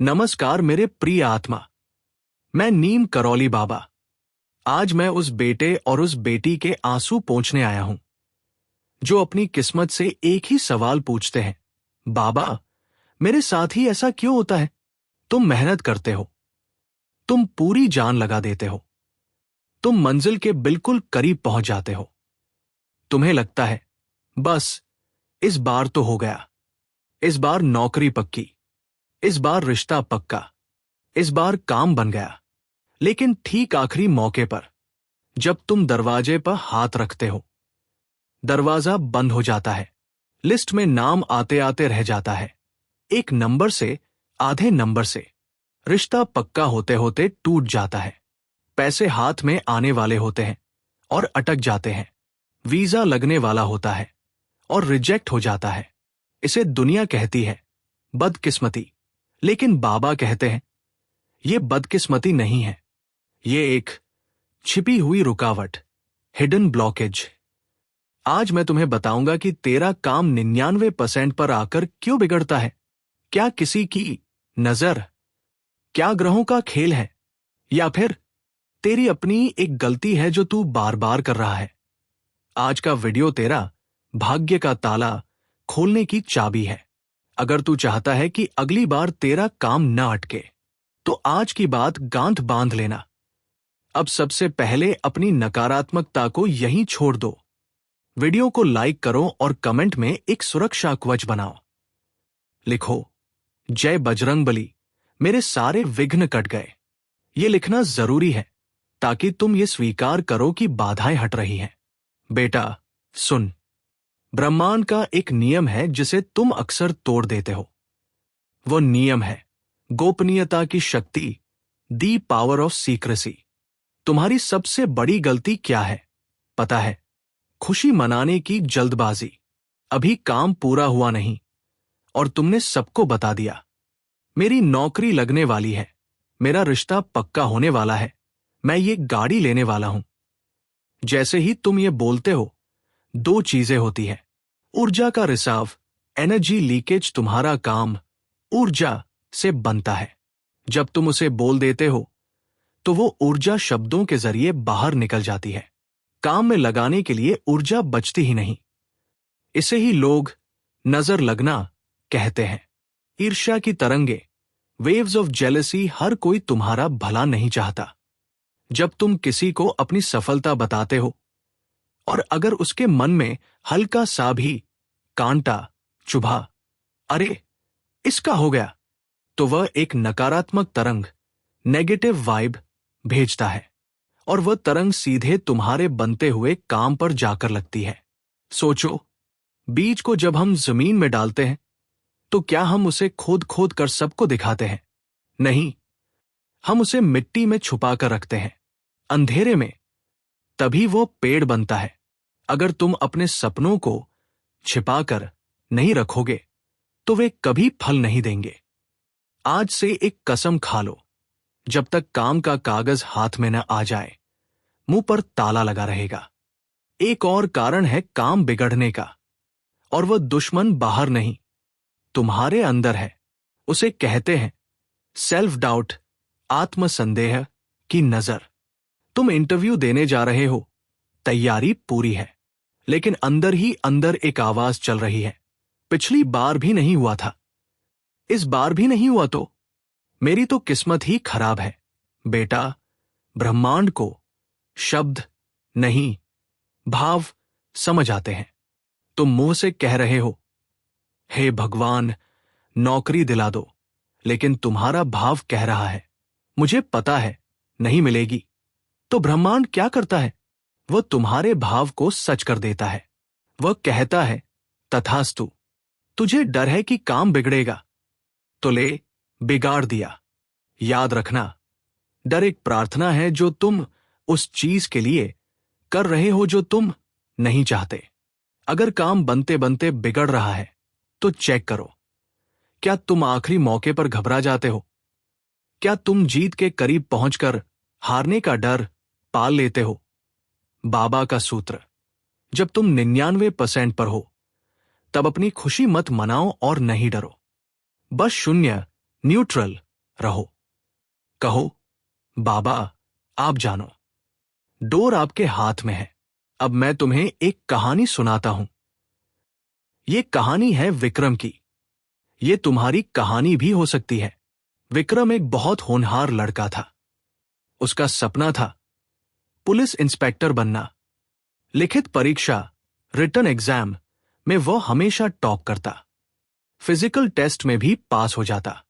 नमस्कार मेरे प्रिय आत्मा। मैं नीम करौली बाबा। आज मैं उस बेटे और उस बेटी के आंसू पोंछने आया हूं जो अपनी किस्मत से एक ही सवाल पूछते हैं, बाबा मेरे साथ ही ऐसा क्यों होता है? तुम मेहनत करते हो, तुम पूरी जान लगा देते हो, तुम मंजिल के बिल्कुल करीब पहुंच जाते हो, तुम्हें लगता है बस इस बार तो हो गया, इस बार नौकरी पक्की, इस बार रिश्ता पक्का, इस बार काम बन गया। लेकिन ठीक आखिरी मौके पर जब तुम दरवाजे पर हाथ रखते हो, दरवाजा बंद हो जाता है, लिस्ट में नाम आते आते रह जाता है, एक नंबर से आधे नंबर से रिश्ता पक्का होते होते टूट जाता है, पैसे हाथ में आने वाले होते हैं और अटक जाते हैं, वीजा लगने वाला होता है और रिजेक्ट हो जाता है। इसे दुनिया कहती है बदकिस्मती, लेकिन बाबा कहते हैं ये बदकिस्मती नहीं है, ये एक छिपी हुई रुकावट, हिडन ब्लॉकेज। आज मैं तुम्हें बताऊंगा कि तेरा काम 99% पर आकर क्यों बिगड़ता है। क्या किसी की नजर, क्या ग्रहों का खेल है, या फिर तेरी अपनी एक गलती है जो तू बार बार कर रहा है। आज का वीडियो तेरा भाग्य का ताला खोलने की चाबी है। अगर तू चाहता है कि अगली बार तेरा काम न अटके तो आज की बात गांठ बांध लेना। अब सबसे पहले अपनी नकारात्मकता को यहीं छोड़ दो। वीडियो को लाइक करो और कमेंट में एक सुरक्षा कवच बनाओ। लिखो, जय बजरंगबली, मेरे सारे विघ्न कट गए। ये लिखना जरूरी है ताकि तुम ये स्वीकार करो कि बाधाएं हट रही हैं। बेटा सुन, ब्रह्मांड का एक नियम है जिसे तुम अक्सर तोड़ देते हो। वो नियम है गोपनीयता की शक्ति, दी पावर ऑफ सीक्रेसी। तुम्हारी सबसे बड़ी गलती क्या है पता है? खुशी मनाने की जल्दबाजी। अभी काम पूरा हुआ नहीं और तुमने सबको बता दिया, मेरी नौकरी लगने वाली है, मेरा रिश्ता पक्का होने वाला है, मैं ये गाड़ी लेने वाला हूं। जैसे ही तुम ये बोलते हो, दो चीजें होती है, ऊर्जा का रिसाव, एनर्जी लीकेज। तुम्हारा काम ऊर्जा से बनता है। जब तुम उसे बोल देते हो तो वो ऊर्जा शब्दों के जरिए बाहर निकल जाती है, काम में लगाने के लिए ऊर्जा बचती ही नहीं। इसे ही लोग नजर लगना कहते हैं। ईर्ष्या की तरंगे, वेव्स ऑफ जेलसी। हर कोई तुम्हारा भला नहीं चाहता। जब तुम किसी को अपनी सफलता बताते हो और अगर उसके मन में हल्का सा भी कांटा चुभा, अरे इसका हो गया, तो वह एक नकारात्मक तरंग, नेगेटिव वाइब भेजता है और वह तरंग सीधे तुम्हारे बनते हुए काम पर जाकर लगती है। सोचो, बीज को जब हम जमीन में डालते हैं तो क्या हम उसे खोद खोद कर सबको दिखाते हैं? नहीं, हम उसे मिट्टी में छुपा कर रखते हैं, अंधेरे में। तभी वो पेड़ बनता है। अगर तुम अपने सपनों को छिपाकर नहीं रखोगे तो वे कभी फल नहीं देंगे। आज से एक कसम खा लो, जब तक काम का कागज हाथ में न आ जाए, मुंह पर ताला लगा रहेगा। एक और कारण है काम बिगड़ने का, और वह दुश्मन बाहर नहीं, तुम्हारे अंदर है। उसे कहते हैं सेल्फ डाउट, आत्मसंदेह की नजर। तुम इंटरव्यू देने जा रहे हो, तैयारी पूरी है, लेकिन अंदर ही अंदर एक आवाज चल रही है, पिछली बार भी नहीं हुआ था, इस बार भी नहीं हुआ तो मेरी तो किस्मत ही खराब है। बेटा, ब्रह्मांड को शब्द नहीं, भाव समझ आते हैं। तुम मुंह से कह रहे हो हे भगवान नौकरी दिला दो, लेकिन तुम्हारा भाव कह रहा है मुझे पता है नहीं मिलेगी। तो ब्रह्मांड क्या करता है? वह तुम्हारे भाव को सच कर देता है। वह कहता है तथास्तु। तुझे डर है कि काम बिगड़ेगा, तो ले, बिगाड़ दिया। याद रखना, डर एक प्रार्थना है जो तुम उस चीज के लिए कर रहे हो जो तुम नहीं चाहते। अगर काम बनते बनते बिगड़ रहा है तो चेक करो, क्या तुम आखिरी मौके पर घबरा जाते हो? क्या तुम जीत के करीब पहुंचकर हारने का डर पाल लेते हो? बाबा का सूत्र, जब तुम 99% पर हो तब अपनी खुशी मत मनाओ और नहीं डरो। बस शून्य, न्यूट्रल रहो। कहो, बाबा आप जानो। डोर आपके हाथ में है। अब मैं तुम्हें एक कहानी सुनाता हूं। ये कहानी है विक्रम की। ये तुम्हारी कहानी भी हो सकती है। विक्रम एक बहुत होनहार लड़का था। उसका सपना था पुलिस इंस्पेक्टर बनना। लिखित परीक्षा, रिटन एग्जाम में वो हमेशा टॉप करता। फिजिकल टेस्ट में भी पास हो जाता।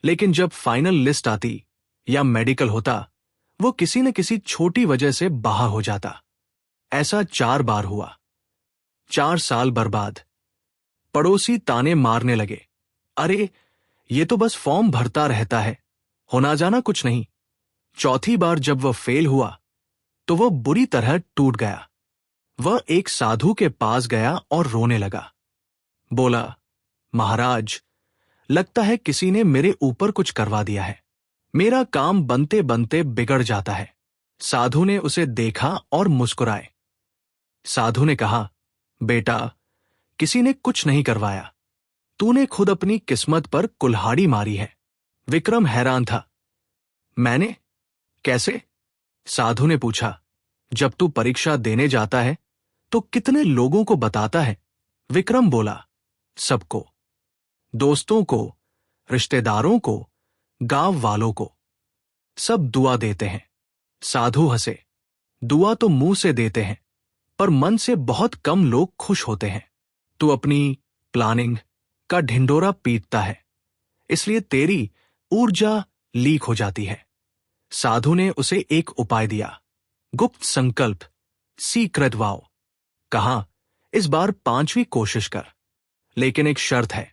लेकिन जब फाइनल लिस्ट आती या मेडिकल होता, वो किसी न किसी छोटी वजह से बाहर हो जाता। ऐसा 4 बार हुआ। 4 साल बर्बाद। पड़ोसी ताने मारने लगे, अरे ये तो बस फॉर्म भरता रहता है, होना जाना कुछ नहीं। चौथी बार जब वह फेल हुआ तो वह बुरी तरह टूट गया। वह एक साधु के पास गया और रोने लगा। बोला, महाराज, लगता है किसी ने मेरे ऊपर कुछ करवा दिया है। मेरा काम बनते बनते बिगड़ जाता है। साधु ने उसे देखा और मुस्कुराए। साधु ने कहा, बेटा, किसी ने कुछ नहीं करवाया, तूने खुद अपनी किस्मत पर कुल्हाड़ी मारी है। विक्रम हैरान था। मैंने? कैसे? साधु ने पूछा, जब तू परीक्षा देने जाता है तो कितने लोगों को बताता है? विक्रम बोला, सबको। दोस्तों को, रिश्तेदारों को, गांव वालों को। सब दुआ देते हैं। साधु हंसे। दुआ तो मुंह से देते हैं, पर मन से बहुत कम लोग खुश होते हैं। तू अपनी प्लानिंग का ढिंडोरा पीटता है, इसलिए तेरी ऊर्जा लीक हो जाती है। साधु ने उसे एक उपाय दिया, गुप्त संकल्प, सीक्रेट वाव। कहा, इस बार 5वीं कोशिश कर, लेकिन एक शर्त है,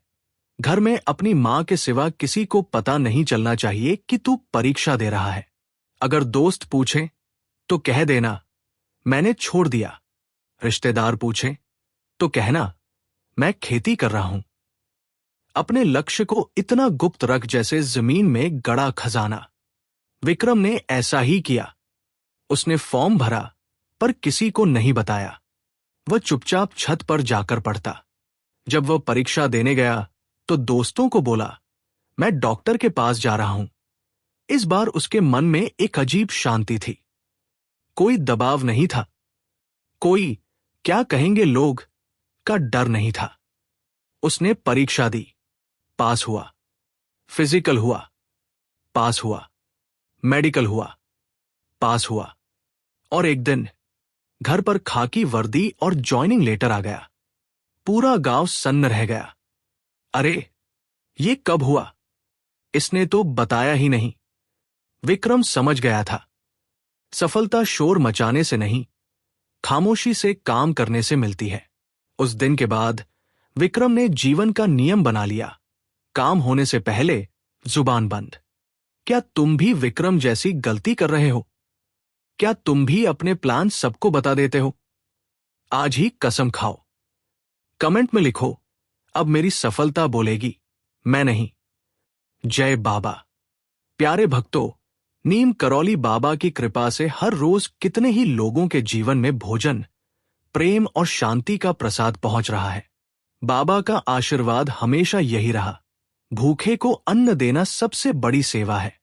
घर में अपनी मां के सिवा किसी को पता नहीं चलना चाहिए कि तू परीक्षा दे रहा है। अगर दोस्त पूछे तो कह देना, मैंने छोड़ दिया। रिश्तेदार पूछे तो कहना, मैं खेती कर रहा हूं। अपने लक्ष्य को इतना गुप्त रख जैसे जमीन में गड़ा खजाना। विक्रम ने ऐसा ही किया। उसने फॉर्म भरा, पर किसी को नहीं बताया। वह चुपचाप छत पर जाकर पढ़ता। जब वह परीक्षा देने गया तो दोस्तों को बोला, मैं डॉक्टर के पास जा रहा हूं। इस बार उसके मन में एक अजीब शांति थी। कोई दबाव नहीं था, कोई क्या कहेंगे लोग का डर नहीं था। उसने परीक्षा दी, पास हुआ। फिजिकल हुआ, पास हुआ। मेडिकल हुआ, पास हुआ। और एक दिन घर पर खाकी वर्दी और ज्वाइनिंग लेटर आ गया। पूरा गांव सन्न रह गया। अरे ये कब हुआ? इसने तो बताया ही नहीं। विक्रम समझ गया था, सफलता शोर मचाने से नहीं, खामोशी से काम करने से मिलती है। उस दिन के बाद विक्रम ने जीवन का नियम बना लिया, काम होने से पहले जुबान बंद। क्या तुम भी विक्रम जैसी गलती कर रहे हो? क्या तुम भी अपने प्लान सबको बता देते हो? आज ही कसम खाओ। कमेंट में लिखो, अब मेरी सफलता बोलेगी, मैं नहीं। जय बाबा। प्यारे भक्तों, नीम करौली बाबा की कृपा से हर रोज कितने ही लोगों के जीवन में भोजन, प्रेम और शांति का प्रसाद पहुंच रहा है। बाबा का आशीर्वाद हमेशा यही रहा, भूखे को अन्न देना सबसे बड़ी सेवा है।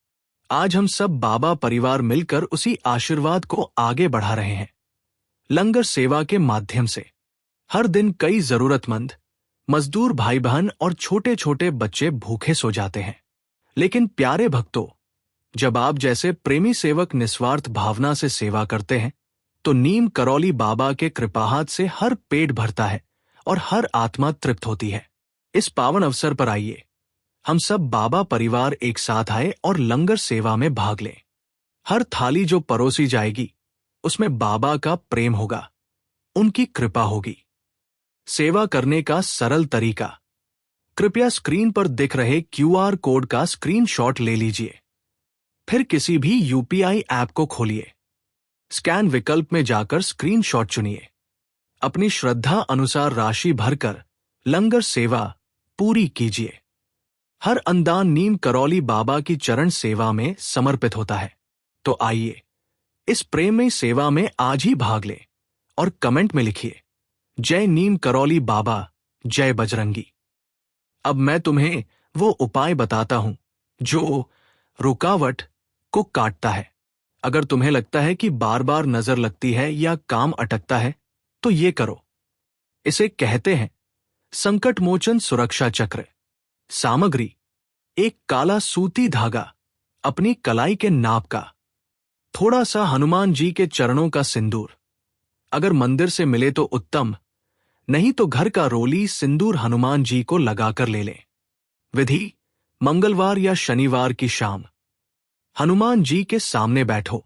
आज हम सब बाबा परिवार मिलकर उसी आशीर्वाद को आगे बढ़ा रहे हैं। लंगर सेवा के माध्यम से हर दिन कई जरूरतमंद, मजदूर भाई बहन और छोटे छोटे बच्चे भूखे सो जाते हैं। लेकिन प्यारे भक्तों, जब आप जैसे प्रेमी सेवक निस्वार्थ भावना से सेवा करते हैं, तो नीम करौली बाबा के कृपाहाथ से हर पेट भरता है और हर आत्मा तृप्त होती है। इस पावन अवसर पर आइए, हम सब बाबा परिवार एक साथ आए और लंगर सेवा में भाग लें। हर थाली जो परोसी जाएगी, उसमें बाबा का प्रेम होगा, उनकी कृपा होगी। सेवा करने का सरल तरीका, कृपया स्क्रीन पर दिख रहे QR कोड का स्क्रीनशॉट ले लीजिए। फिर किसी भी UPI ऐप को खोलिए। स्कैन विकल्प में जाकर स्क्रीनशॉट चुनिए। अपनी श्रद्धा अनुसार राशि भरकर लंगर सेवा पूरी कीजिए। हर अनुदान नीम करौली बाबा की चरण सेवा में समर्पित होता है। तो आइए, इस प्रेममय सेवा में आज ही भाग लें और कमेंट में लिखिए, जय नीम करौली बाबा, जय बजरंगी। अब मैं तुम्हें वो उपाय बताता हूं जो रुकावट को काटता है। अगर तुम्हें लगता है कि बार बार नजर लगती है या काम अटकता है, तो ये करो। इसे कहते हैं संकट मोचन सुरक्षा चक्र। सामग्री: एक काला सूती धागा, अपनी कलाई के नाप का, थोड़ा सा हनुमान जी के चरणों का सिंदूर। अगर मंदिर से मिले तो उत्तम, नहीं तो घर का रोली सिंदूर हनुमान जी को लगाकर ले लें। विधि: मंगलवार या शनिवार की शाम हनुमान जी के सामने बैठो,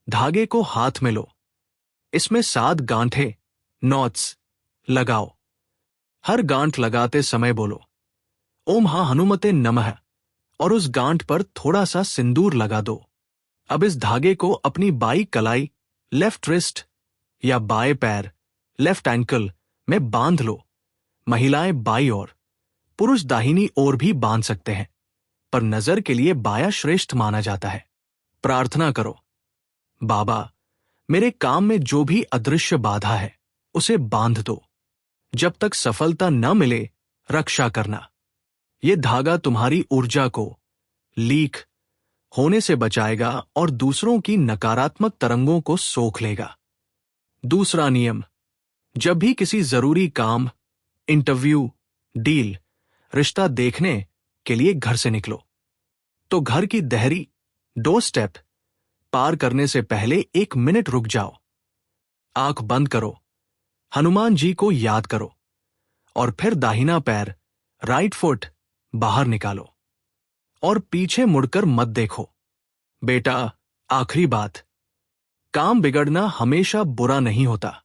धागे को हाथ में लो, इसमें 7 गांठें नॉट्स लगाओ। हर गांठ लगाते समय बोलो ओम हा हनुमते नमः और उस गांठ पर थोड़ा सा सिंदूर लगा दो। अब इस धागे को अपनी बाई कलाई लेफ्ट रिस्ट या बाएं पैर लेफ्ट एंकल में बांध लो। महिलाएं बाई ओर, पुरुष दाहिनी ओर भी बांध सकते हैं, पर नजर के लिए बायां श्रेष्ठ माना जाता है। प्रार्थना करो, बाबा, मेरे काम में जो भी अदृश्य बाधा है उसे बांध दो। जब तक सफलता न मिले रक्षा करना। यह धागा तुम्हारी ऊर्जा को लीक होने से बचाएगा और दूसरों की नकारात्मक तरंगों को सोख लेगा। दूसरा नियम: जब भी किसी जरूरी काम, इंटरव्यू, डील, रिश्ता देखने के लिए घर से निकलो, तो घर की देहरी डोर स्टेप पार करने से पहले 1 मिनट रुक जाओ। आंख बंद करो, हनुमान जी को याद करो और फिर दाहिना पैर राइट फुट बाहर निकालो और पीछे मुड़कर मत देखो। बेटा, आखिरी बात, काम बिगड़ना हमेशा बुरा नहीं होता।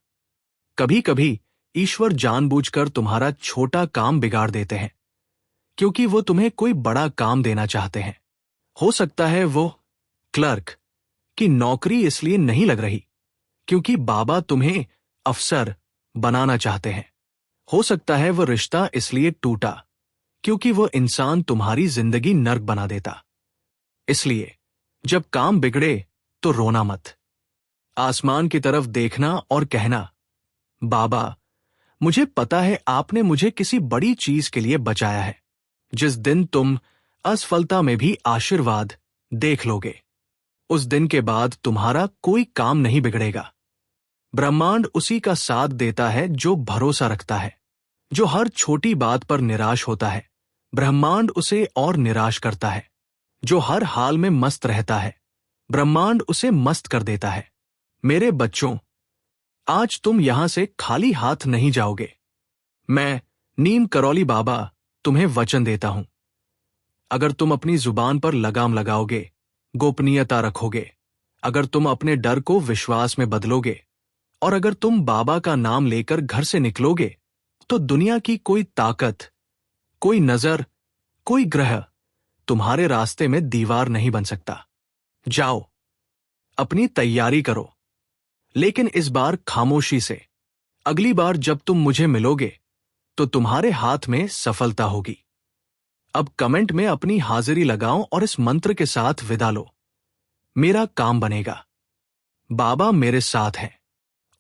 कभी कभी ईश्वर जानबूझकर तुम्हारा छोटा काम बिगाड़ देते हैं, क्योंकि वो तुम्हें कोई बड़ा काम देना चाहते हैं। हो सकता है वो क्लर्क की नौकरी इसलिए नहीं लग रही क्योंकि बाबा तुम्हें अफसर बनाना चाहते हैं। हो सकता है वो रिश्ता इसलिए टूटा क्योंकि वो इंसान तुम्हारी जिंदगी नर्क बना देता। इसलिए जब काम बिगड़े तो रोना मत। आसमान की तरफ देखना और कहना, बाबा, मुझे पता है आपने मुझे किसी बड़ी चीज के लिए बचाया है। जिस दिन तुम असफलता में भी आशीर्वाद देख लोगे, उस दिन के बाद तुम्हारा कोई काम नहीं बिगड़ेगा। ब्रह्मांड उसी का साथ देता है जो भरोसा रखता है। जो हर छोटी बात पर निराश होता है, ब्रह्मांड उसे और निराश करता है। जो हर हाल में मस्त रहता है, ब्रह्मांड उसे मस्त कर देता है। मेरे बच्चों, आज तुम यहां से खाली हाथ नहीं जाओगे। मैं नीम करौली बाबा तुम्हें वचन देता हूं। अगर तुम अपनी जुबान पर लगाम लगाओगे, गोपनीयता रखोगे, अगर तुम अपने डर को विश्वास में बदलोगे और अगर तुम बाबा का नाम लेकर घर से निकलोगे, तो दुनिया की कोई ताकत, कोई नजर, कोई ग्रह तुम्हारे रास्ते में दीवार नहीं बन सकता। जाओ, अपनी तैयारी करो, लेकिन इस बार खामोशी से। अगली बार जब तुम मुझे मिलोगे तो तुम्हारे हाथ में सफलता होगी। अब कमेंट में अपनी हाजिरी लगाओ और इस मंत्र के साथ विदा लो। मेरा काम बनेगा, बाबा मेरे साथ हैं।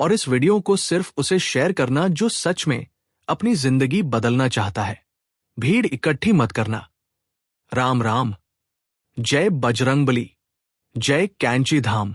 और इस वीडियो को सिर्फ उसे शेयर करना जो सच में अपनी जिंदगी बदलना चाहता है। भीड़ इकट्ठी मत करना। राम राम। जय बजरंगबली, जय कैंची धाम।